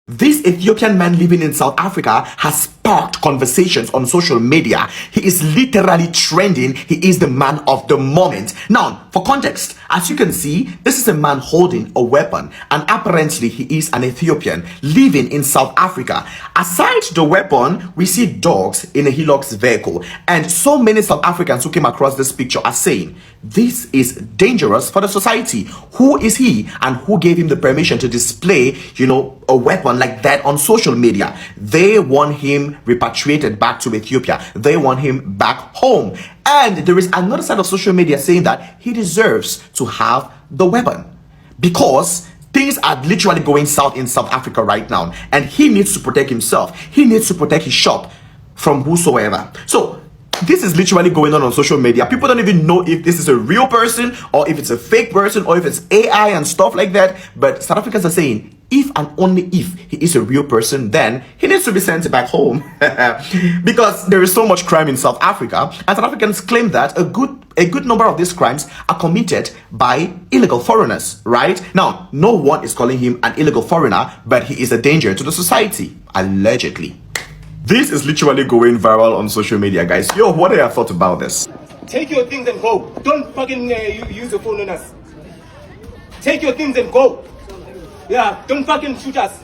This Ethiopian man living in South Africa has sparked conversations on social media. He is literally trending. He is the man of the moment. Now, for context, as you can see, this is a man holding a weapon, and apparently he is an Ethiopian living in South Africa. Aside the weapon, we see dogs in a Hilux vehicle, and so many South Africans who came across this picture are saying, this is dangerous for the society. Who is he, and who gave him the permission to display, a weapon like that on social media? They want him repatriated back to Ethiopia. They want him back home. And there is another side of social media saying that he deserves to have the weapon because things are literally going south in South Africa right now, and he needs to protect himself. He needs to protect his shop from whosoever. So this is literally going on social media. People don't even know if this is a real person or if it's a fake person or if it's AI and stuff like that. But South Africans are saying, if and only if he is a real person, then he needs to be sent back home because there is so much crime in South Africa, and South Africans claim that a good number of these crimes are committed by illegal foreigners. Right now, no one is calling him an illegal foreigner, but he is a danger to the society, allegedly. This is literally going viral on social media, guys. Yo, what are your thoughts about this? Take your things and go. Don't fucking use your phone on us. Take your things and go. Yeah, don't fucking shoot us.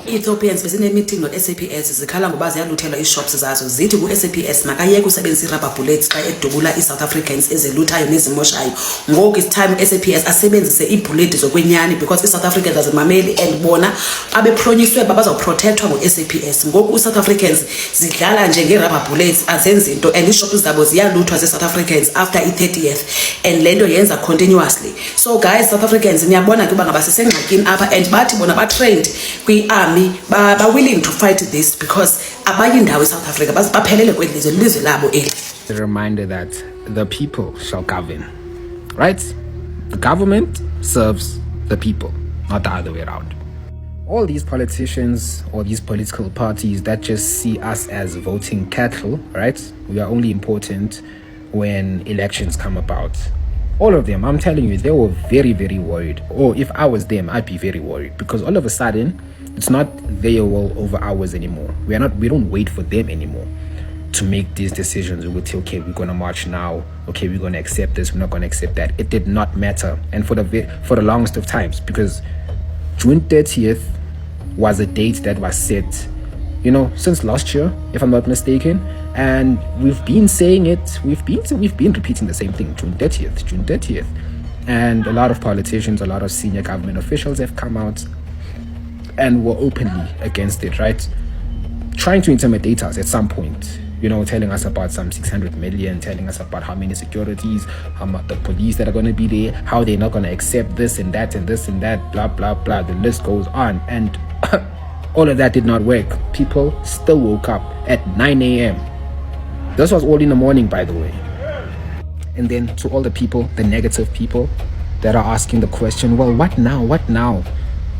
Ethiopians besine meeting no SAPS zikhala ngoba ziyaluthelwa ishops zazo zithi ku SAPS makayeke usebenzisa rubber bullets xa edubula iSouth Africans eziluthayo nezimoshayo. Ngoku is time SAPS asebenzise ibullet zokwenyani because iSouth Africans azimameli and bona abepronyiswe babazoprotectwa ngo SAPS. Ngoku iSouth Africans zidlala njenge rubber bullets azenze into and ishops zabo ziyaluthwa ze South Africans after i30th and lento yenza continuously. So guys, South Africans niyabona kuba ngabasesengxakini apha and bathi bona ba trained kwi army ba willing to fight this because abayi ndawo South Africa baphelele kwelizwe lizwe labo eli. A reminder that the people shall govern, right? The government serves the people, not the other way around. All these politicians or these political parties that just see us as voting cattle, right? We are only important when elections come about. All of them, I'm telling you, they were very, very worried. Or if I was them, I'd be very worried because all of a sudden, it's not their will over ours anymore. We don't wait for them anymore to make these decisions. We would say, okay, we're gonna march now. Okay, we're gonna accept this. We're not gonna accept that. It did not matter, and for the longest of times, because June 30th was a date that was set, since last year, if I'm not mistaken. And we've been saying it. We've been repeating the same thing. June 30th, and a lot of politicians, a lot of senior government officials have come out and were openly against it, right? Trying to intimidate us at some point, telling us about some 600 million, telling us about how many securities, how much the police that are going to be there, how they're not going to accept this and that and this and that, blah, blah, blah. The list goes on. And all of that did not work. People still woke up at 9 a.m. This was all in the morning, by the way. And then to all the people, the negative people that are asking the question, well, what now? What now?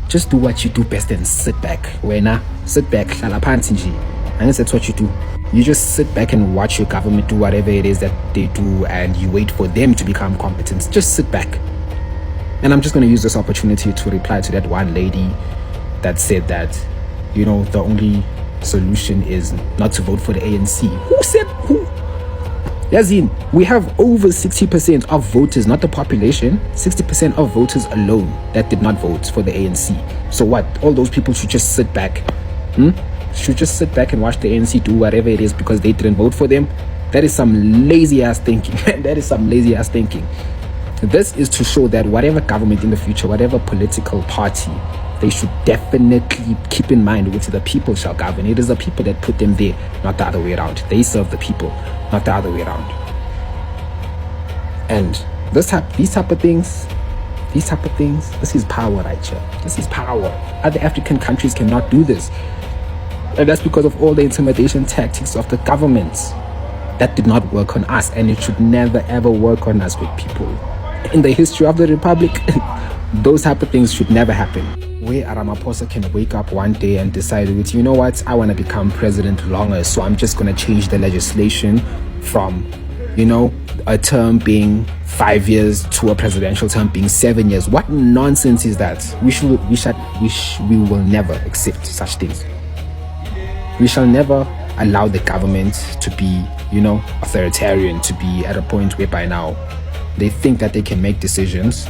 Just do what you do best and sit back. Wena, sit back. And that's what you do. You just sit back and watch your government do whatever it is that they do, and you wait for them to become competent. Just sit back. And I'm just going to use this opportunity to reply to that one lady that said that, the only solution is not to vote for the ANC. Who said who? Yazin, we have over 60% of voters, not the population, 60% of voters alone that did not vote for the ANC. So what? All those people should just sit back. Should just sit back and watch the ANC do whatever it is because they didn't vote for them. That is some lazy ass thinking. That is some lazy ass thinking. This is to show that whatever government in the future, whatever political party, they should definitely keep in mind which the people shall govern. It is the people that put them there, not the other way around. They serve the people, not the other way around. And these type of things, this is power right here. This is power. Other African countries cannot do this. And that's because of all the intimidation tactics of the governments that did not work on us, and it should never ever work on us, good people. In the history of the Republic, those type of things should never happen. where Ramaphosa can wake up one day and decide, you know what, I want to become president longer, so I'm just going to change the legislation from, a term being 5 years to a presidential term being 7 years. What nonsense is that? We will never accept such things. We shall never allow the government to be, authoritarian, to be at a point where by now they think that they can make decisions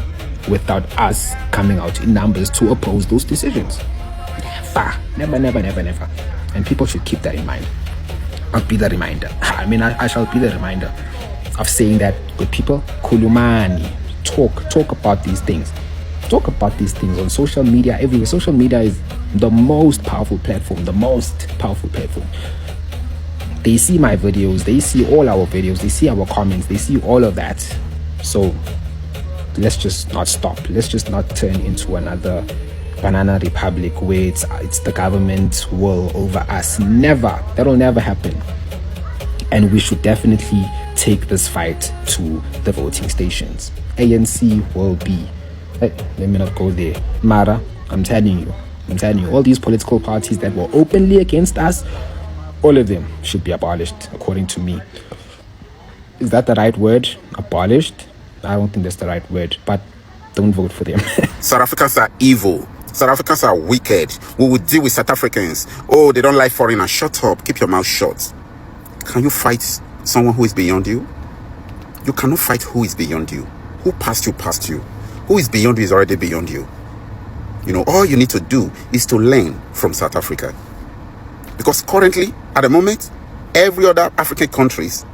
without us coming out in numbers to oppose those decisions. Never. And people should keep that in mind. I'll be the reminder. I shall be the reminder of saying that, good people, kulumani, talk about these things. Talk about these things on social media, everywhere. Social media is the most powerful platform, They see my videos, they see all our videos, they see our comments, they see all of that. So let's just not stop. Let's just not turn into another banana republic where it's the government will over us. Never. That'll never happen. And we should definitely take this fight to the voting stations. ANC will be, let me not go there. Mara, I'm telling you, all these political parties that were openly against us, all of them should be abolished, according to me. Is that the right word? Abolished? I don't think that's the right word, but don't vote for them. South Africans are evil. South Africans are wicked. We will deal with South Africans. Oh, they don't like foreigners. Shut up. Keep your mouth shut. Can you fight someone who is beyond you? You cannot fight who is beyond you. Who passed you. Who is beyond you is already beyond you. All you need to do is to learn from South Africa. Because currently, at the moment, every other African countries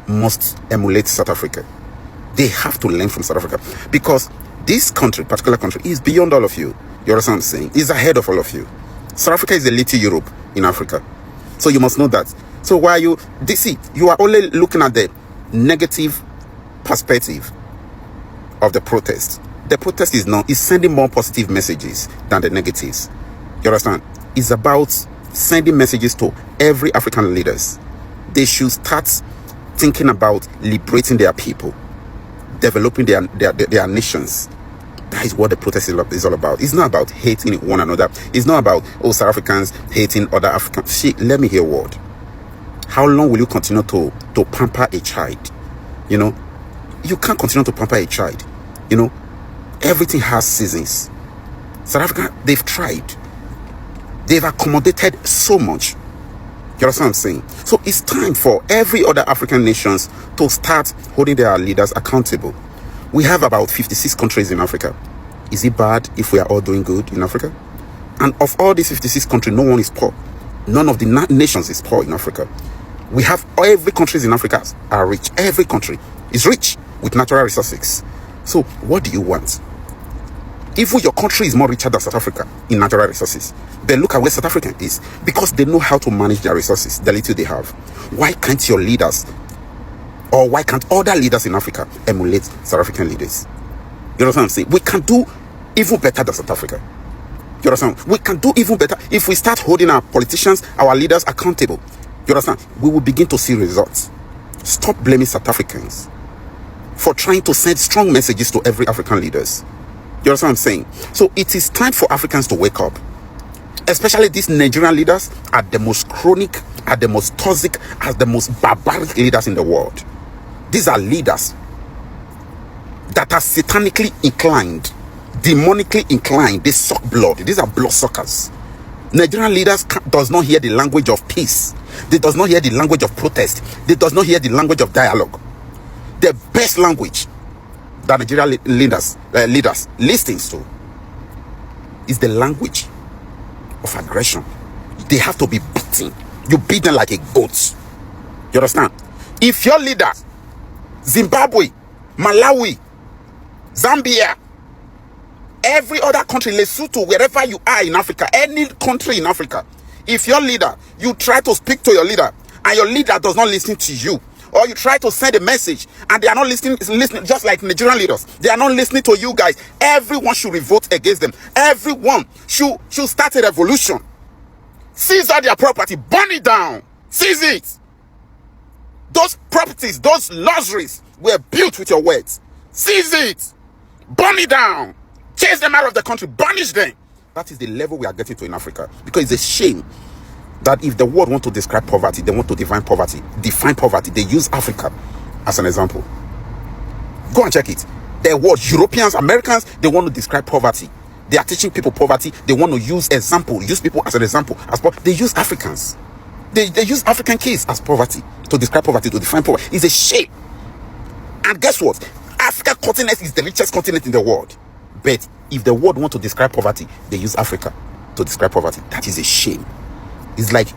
must emulate South Africa. They have to learn from South Africa. Because this country, particular country, is beyond all of you. You understand what I'm saying? It's ahead of all of you. South Africa is a little Europe in Africa. So you must know that. So why you are only looking at the negative perspective of the protest. The protest is sending more positive messages than the negatives. You understand? It's about sending messages to every African leaders. They should start thinking about liberating their people, developing their nations. That is what the protest is all about. It's not about hating one another. It's not about, South Africans hating other Africans. See, let me hear a word. How long will you continue to pamper a child? You can't continue to pamper a child. Everything has seasons. South Africa, they've tried. They've accommodated so much. You understand what I'm saying? So it's time for every other African nations to start holding their leaders accountable. We have about 56 countries in Africa. Is it bad if we are all doing good in Africa? And of all these 56 countries, no one is poor. None of the nations is poor in Africa. We have every countries in Africa are rich. Every country is rich with natural resources. So what do you want? If your country is more richer than South Africa in natural resources, then look at where South Africa is. Because they know how to manage their resources, the little they have. Why can't your leaders, or why can't other leaders in Africa emulate South African leaders? You know what I'm saying? We can do even better than South Africa. You understand? We can do even better if we start holding our politicians, our leaders accountable. You understand? We will begin to see results. Stop blaming South Africans for trying to send strong messages to every African leaders. You understand what I'm saying? So it is time for Africans to wake up. Especially these Nigerian leaders are the most chronic, are the most toxic, are the most barbaric leaders in the world. These are leaders that are satanically inclined, demonically inclined. They suck blood. These are blood suckers. Nigerian leaders does not hear the language of peace. They does not hear the language of protest. They does not hear the language of dialogue. The best language that Nigerian leaders listens to is the language of aggression. They have to be beaten. You beat them like a goat. You understand? If your leader, Zimbabwe, Malawi, Zambia, every other country, Lesotho, wherever you are in Africa, any country in Africa, if your leader, you try to speak to your leader and your leader does not listen to you, or you try to send a message and they are not listening, just like Nigerian leaders, they are not listening to you guys, everyone should revolt against them. Everyone should start a revolution. Seize all their property, burn it down, seize it. Those properties, those luxuries were built with your words. Seize it, burn it down, chase them out of the country, banish them. That is the level we are getting to in Africa. Because it's a shame that if the world want to describe poverty, they want to define poverty, they use Africa as an example. Go and check it. The world, Europeans, Americans, they want to describe poverty. They are teaching people poverty. They want to use people as an example. They use Africans. They use African kids as poverty, to describe poverty, to define poverty. It's a shame. And guess what? Africa continent is the richest continent in the world. But if the world want to describe poverty, they use Africa to describe poverty. That is a shame. It's like